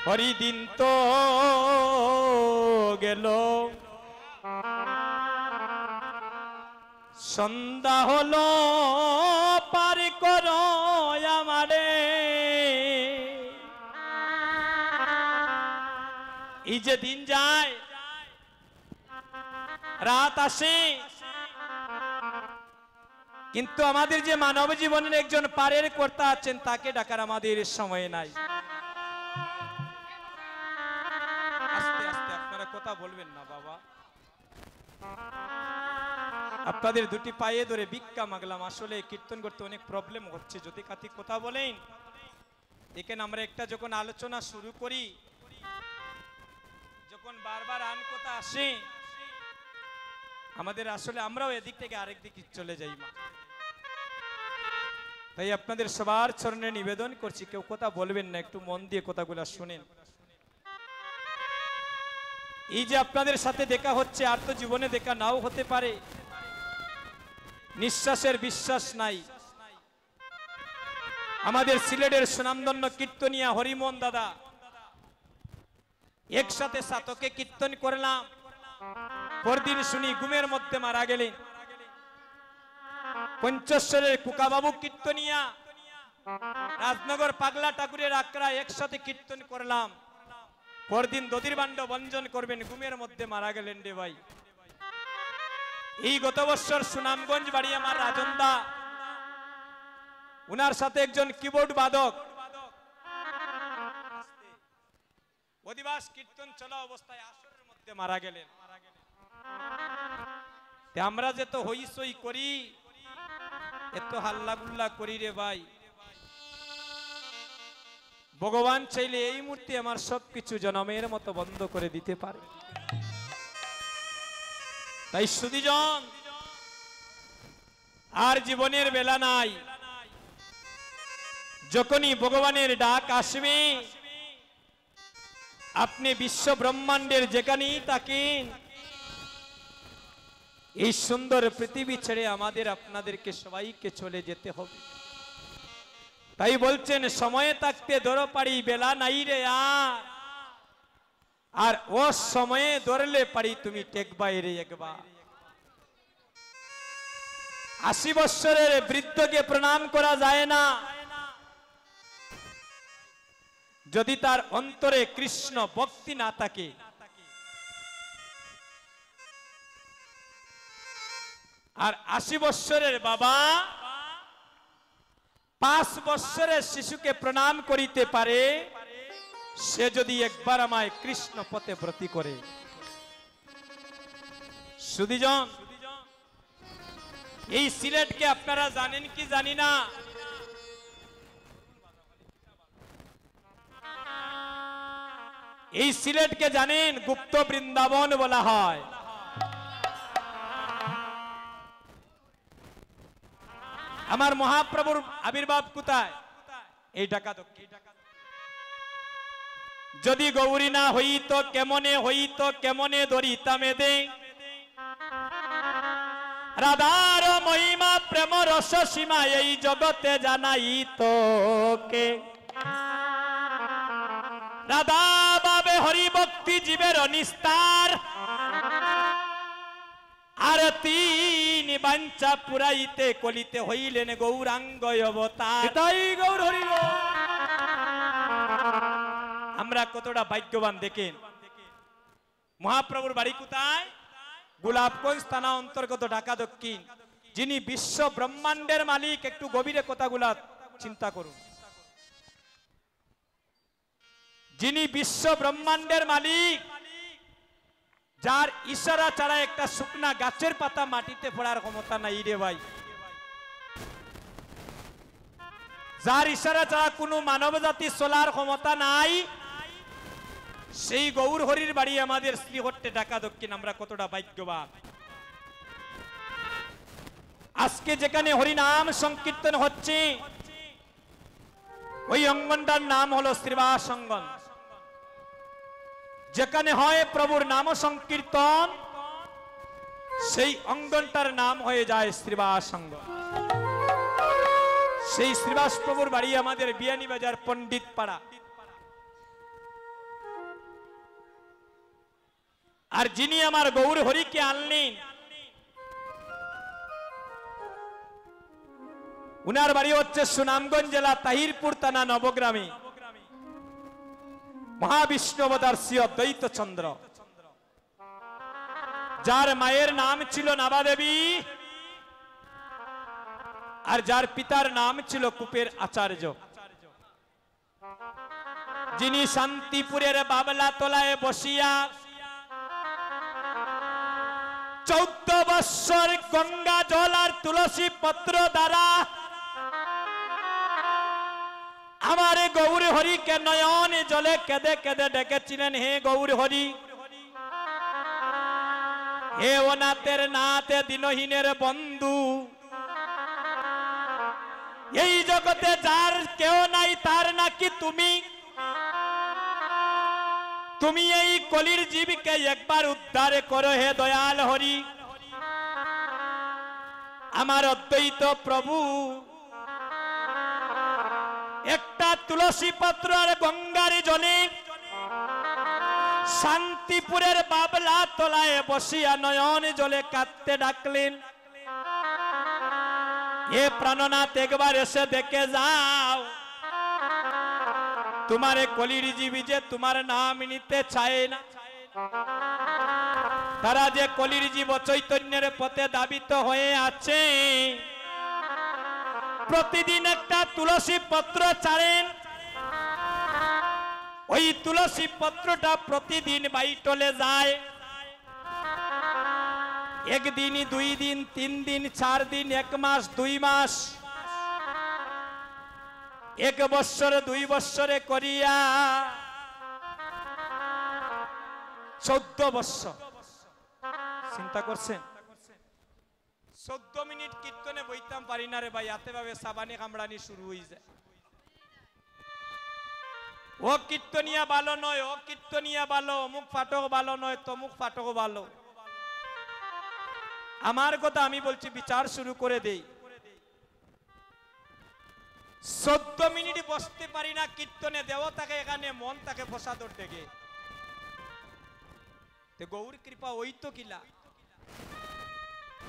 হরিদিন তো গেল, সন্ধ্যা হলো পার করো আমারে। এই যে দিন যায় রাত আসে, কিন্তু আমাদের যে মানব জীবনের একজন পারের কর্তা আছেন তাকে ডাকার আমাদের সময় নাই। আস্তে আস্তে আপনারা কথা বলবেন না বাবা, আপনাদের দুটি পায়ে ধরে ভিক্ষা মাগলাম। আসলে কীর্তন করতে অনেক প্রবলেম হচ্ছে, যদি কাতি কথা বলেন। দেখেন আমরা একটা যখন আলোচনা শুরু করি, যখন বারবার আন কথা আসে, আমাদের আসলে আমরাও এদিক থেকে আরেক দিকে চলে যাই মা। তাই আপনাদের সবার চরণে নিবেদন করছি, কেউ কথা বলবেন না, একটু মন দিয়ে কথাগুলো শুনেন। এই যে আপনাদের সাথে দেখা হচ্ছে, আর তো জীবনে দেখা নাও হতে পারে, নিঃশ্বাসের বিশ্বাস নাই। আমাদের সিলেটের সুনামধন্য কীর্তনিয়া হরিমোহন দাদা একসাথে সাতকে কীর্তন করলাম, পরদিন শুনি ঘুমের মধ্যে মারা গেলেন। পঞ্চেশ্বরের কুকাবাবু কীর্তনিয়া, রাজনগর পাগলা ঠাকুরের আকড়া একসাথে কীর্তন করলাম, পরদিন দধির বান্ড বঞ্জন করবেন, ঘুমের মধ্যে মারা গেলেন রে ভাই। এই গত বছর সুনামগঞ্জ বাড়ি আমার রাজনদা, উনার সাথে একজন কিবোর্ড বাদক অধিবাস কীর্তন চলা অবস্থায় আসরের মধ্যে মারা গেলেন। আমরা যে তো হইসই করি, এত হাল্লা গুল্লা করি রে ভাই, ভগবান চাইলে এই মুহূর্তে আমার সবকিছু জনমের মতো বন্ধ করে দিতে পারে। তাই সুধীজন, আর জীবনের বেলা নাই। যখনই ভগবানের ডাক আসবে, আপনি বিশ্ব ব্রহ্মাণ্ডের যেখানেই থাকেন, এই সুন্দর পৃথিবী ছেড়ে আমাদের আপনাদেরকে সবাইকে চলে যেতে হবে। তাই বলছেন সময়ে থাকতে ধরো পারি, বেলা নাই রে আর ও সময়ে ধরলে পারি তুমি টেকবাই রে একবার। 80 বৎসরের বৃদ্ধকে প্রণাম করা যায় না যদি তার অন্তরে কৃষ্ণ ভক্তি না থাকে। আর 80 বৎসরের বাবা 5 বৎসরের শিশুকে প্রণাম করিতে পারে, সে যদি একবার আমায় কৃষ্ণ পথে ব্রতী করে। সুধীজন, এই সিলেটকে আপনারা জানেন কি জানি না, এই সিলেটকে জানেন গুপ্ত বৃন্দাবন বলা হয়। আমার মহাপ্রভুর আবির্ভাব কোথায়? এই ঢাকা দক্ষিণ। যদি গৌরী না হইতো কেমনে ধরিতামে দে, রাধার মহিমা প্রেম রস সীমা এই জগতে জানাইতো কে। রাধা বাবে হরি ভক্তি জীবের নিস্তার, আর তিন বাঞ্ছা পুরাইতে কলিতে হইলেন গৌরাঙ্গ অবতার। তাই গৌর হরি। আমরা কতটা ভাগ্যবান দেখেন। মহাপ্রভুর বাড়ি কোথায়? গোলাপগঞ্জ থানা অন্তর্গত ঢাকা দক্ষিণ। যিনি বিশ্ব ব্রহ্মাণ্ডের মালিক, একটু গভীরে কথাগুলা চিন্তা করুন। যিনি বিশ্ব ব্রহ্মাণ্ডের মালিক, যার ইশারা ছাড়া একটা শুকনা গাছের পাতা মাটিতে পড়ার ক্ষমতা নাই রে ভাই, যার ইশারা ছাড়া কোনো মানব জাতি চলার ক্ষমতা নাই, সেই গৌর হরির বাড়ি আমাদের শ্রীহট্টে ঢাকা দক্ষিণ। আমরা কতটা ভাগ্যবান। আজকে যেখানে হরিনাম সংকীর্তন হচ্ছে, ওই অঙ্গনটার নাম হলো শ্রীবাস অঙ্গন। যেখানে হয় প্রভুর নাম সংকীর্তন, সেই অঙ্গনটার নাম হয়ে যায় শ্রীবাস অঙ্গন। সেই শ্রীবাস প্রভুর বাড়ি আমাদের বিয়ানীবাজার পণ্ডিত পাড়া। আর যিনি আমার গৌর হরিকে আনলেন উনার বাড়ি হচ্ছে সুনামগঞ্জ জেলা তাহিরপুর থানা নবগ্রামে। মহাবিষ্ণু অবতার শ্রী অদ্বৈত চন্দ্র, যার মায়ের নাম ছিল নাবাদেবী আর যার পিতার নাম ছিল কুপের আচার্য, যিনি শান্তিপুরের বাবলা তলায় বসিয়া 14 বৎসর গঙ্গা জল আর তুলসী পত্র দ্বারা আমার গৌর হরিকে নয়ন জলে কেঁদে কেঁদে ডেকেছিলেন, হে গৌর হরি, হে অনাথের নাথ, দিনহীনের বন্ধু, এই জগতে যার কেউ নাই তার নাকি তুমি, তুমি এই কলির জীবকে একবার উদ্ধার করো হে দয়াল হরি। আমার অদ্বৈত প্রভু একটা তুলসী পত্র আর গঙ্গার জলে শান্তিপুরের বাবলা তলায় বসিয়া নয়ন জলে কাঁদতে ডাকলেন, হে প্রাণনাথ, একবার এসে দেখে যাও, তোমার কলির জীবী যে তোমার নাম নিতে চায় না, তারা যে কলির জীব চৈতন্যের পথে দাবিত হয়ে আছে, প্রতিদিন একটা তুলসী পত্র চাড়েন, ওই তুলসী পত্রটা প্রতিদিন বাইটলে যায়, একদিন, 2 দিন, 3 দিন, 4 দিন, 1 মাস, 2 মাস, 1 বৎসর, 2 বৎসরে করিয়া 14 বৎসর। চিন্তা করছেন? 14 মিনিট কীর্তনে বইতাম পারি না রে ভাই, হাতে ভাবে সাবানি কামড়ানি শুরু হয়ে যায়। ও কীর্তনিয়া ভালো নয়, ও কীর্তনিয়া ভালো, অমুক ফাটক ভালো নয়, তমুক ফাটক ভালো। আমার কথা আমি বলছি, বিচার শুরু করে দেই। 14 মিনিট বসতে পারি না কীর্তনে, দেবতাকে এখানে মন তাকে বসাদর ডেকে, গৌর কৃপা ওই তো কিলা।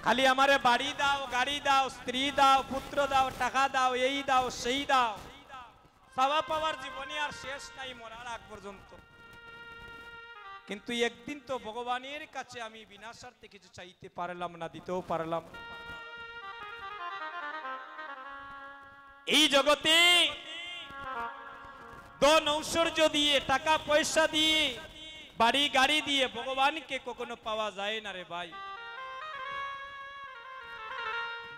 খালি আমারে বাড়ি দাও, গাড়ি দাও, স্ত্রী দাও, পুত্র দাও, টাকা দাও, এই দাও, সেই দাও, চাওয়া পাওয়ার জীবনে আর শেষ নাই মরার আগ পর্যন্ত। কিন্তু একদিন তো ভগবানের কাছে আমি বিনা স্বার্থে কিছু চাইতে পারলাম না, দিতেও পারলাম। এই জগতে ধন ঐশ্বর্য দিয়ে, টাকা পয়সা দিয়ে, বাড়ি গাড়ি দিয়ে ভগবানকে কখনো পাওয়া যায় না রে ভাই।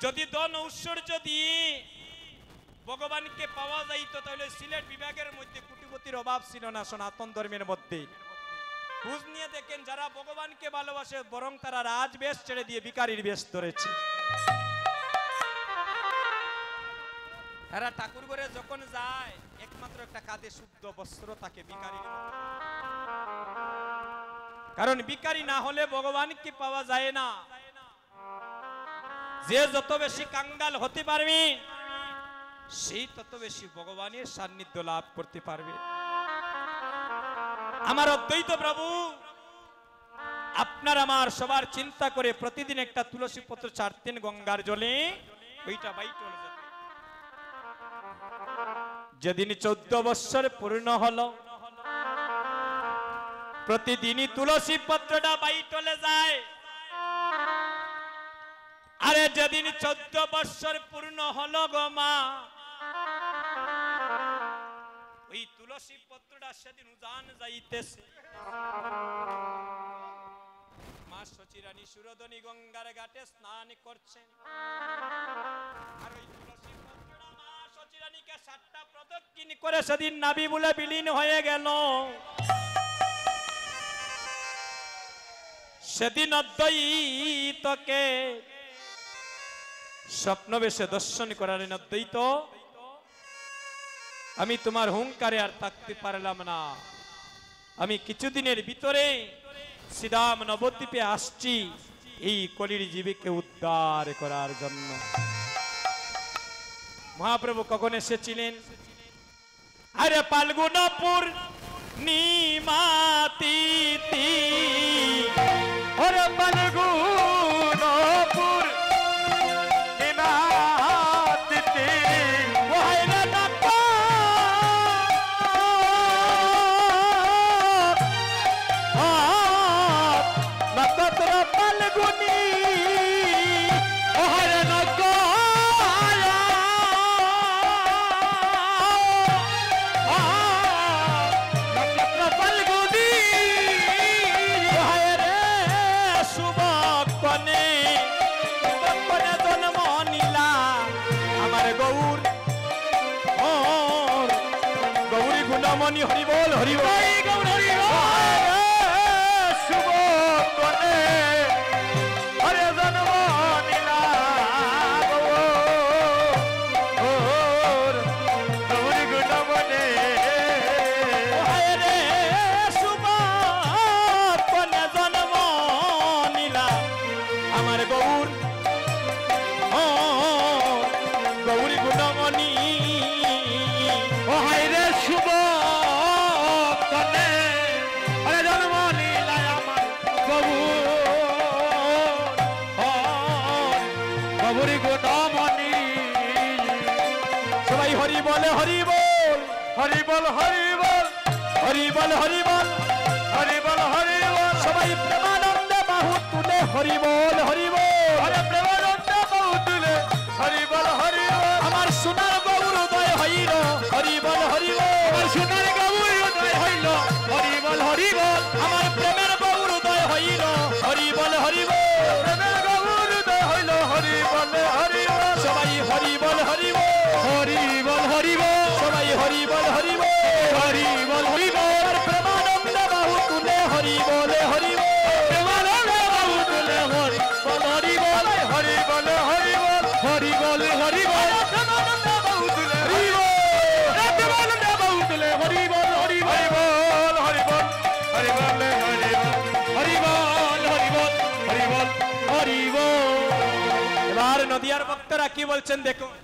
যদি ধন ঐশ্বর্য দিয়ে ভগবানকে পাওয়া যাইতো তাহলে সিলেট বিভাগের মধ্যে কোটিপতির অভাব ছিল না সনাতন ধর্মের মধ্যে। খোঁজ নিয়ে দেখেন, যারা ভগবানকে ভালোবাসে বরং তারা রাজবেশ ছেড়ে দিয়ে ভিখারির বেশ ধরেছে। এরা ঠাকুর ঘরে যখন যায় একমাত্র একটা কাঁধে শুদ্ধ বস্ত্র থাকে ভিখারির, কারণ ভিখারি না হলে ভগবানকে পাওয়া যায় না। যে যত বেশি কাঙ্গাল হতে পারবে সেই তত বেশি ভগবানের সান্নিধ্য লাভ করতে পারবে। আমার অদ্বৈত প্রভু আপনার আমার সবার চিন্তা করে প্রতিদিন একটা তুলসী পত্র ছাড়তেন গঙ্গার জলে, ওইটা বাইটল যেত। যেদিন 14 বৎসর পূর্ণ হলো, প্রতিদিনই তুলসী পত্রটা বাইটলে যায়। আরে যেদিন 14 বৎসর পূর্ণ হলো গো মা, ওই তুলসী পত্রটা সেদিন উজান যাইতেছে। মা সচিরানী সুরধনী গঙ্গার ঘাটে স্নান করছেন, আর ওই তুলসী পত্রটা মা সচিরানীকে 7টা প্রদক্ষিণ করে সেদিন নাভি বলে বিলীন হয়ে গেল। সেদিন অদ্বৈতকে স্বপ্ন বেশে দর্শন করালেন। অদ্বৈত, আমি তোমার হুঙ্কারে আর থাকতে পারলাম না, আমি কিছুদিনের ভিতরে শ্রীরাম নবদ্বীপে আসছি এই কলির জীবীকে উদ্ধার করার জন্য। মহাপ্রভু কখন এসেছিলেন? আরে ফাল্গুনপুর নিমাতিথি হরি বল জয় গৌর হরি বল। শুভ কনে হরে জন্ম নিলা গৌর গৌর গুণ মনে রে শুভ কনে জন্ম নিলা আমার গৌর গৌরী গুণমণি ও হায় রে শুভ কনে আরে জন্ম লীলায় আমার গৌরী গুণমণি সবাই হরি বলে হরি বল হরি বল হরি বল হরি বল হরি বল হরি বল হরি বল সবাই প্রেমানন্দে বাহু তুলে হরি বল হরি বল আরে প্রেমানন্দে বাহু তুলে হরি বল হরি বল আমার সোনার গৌর উদয় হইল হরি বল হরি বল আমার সোনার গৌর উদয় হইল হরি বল হরি বল আমার প্রেমের গৌর উদয় হইল হরি বল হরি বল প্রেমের গৌর উদয় হইল হরি বল হরি বল সবাই হরি বল হরি বল হরি বল হরি বল সবাই হরি বল হরি বল হরি বল হরি বল আর প্রেমানন্দ বাহু তুলে হরি বল হরি বল প্রেমানন্দ বাহু তুলে হরি বল হরি বল হরি বল হরি বল হরি বল হরি বল প্রেমানন্দ বাহু তুলে হরি বল প্রেমানন্দ বাহু তুলে হরি বল হরি বল হরি বল হরি বল হরি বল হরি বল হরি বল হরি বল হরি বল এবার নদিয়ার ভক্তরা কি বলছেন দেখুন।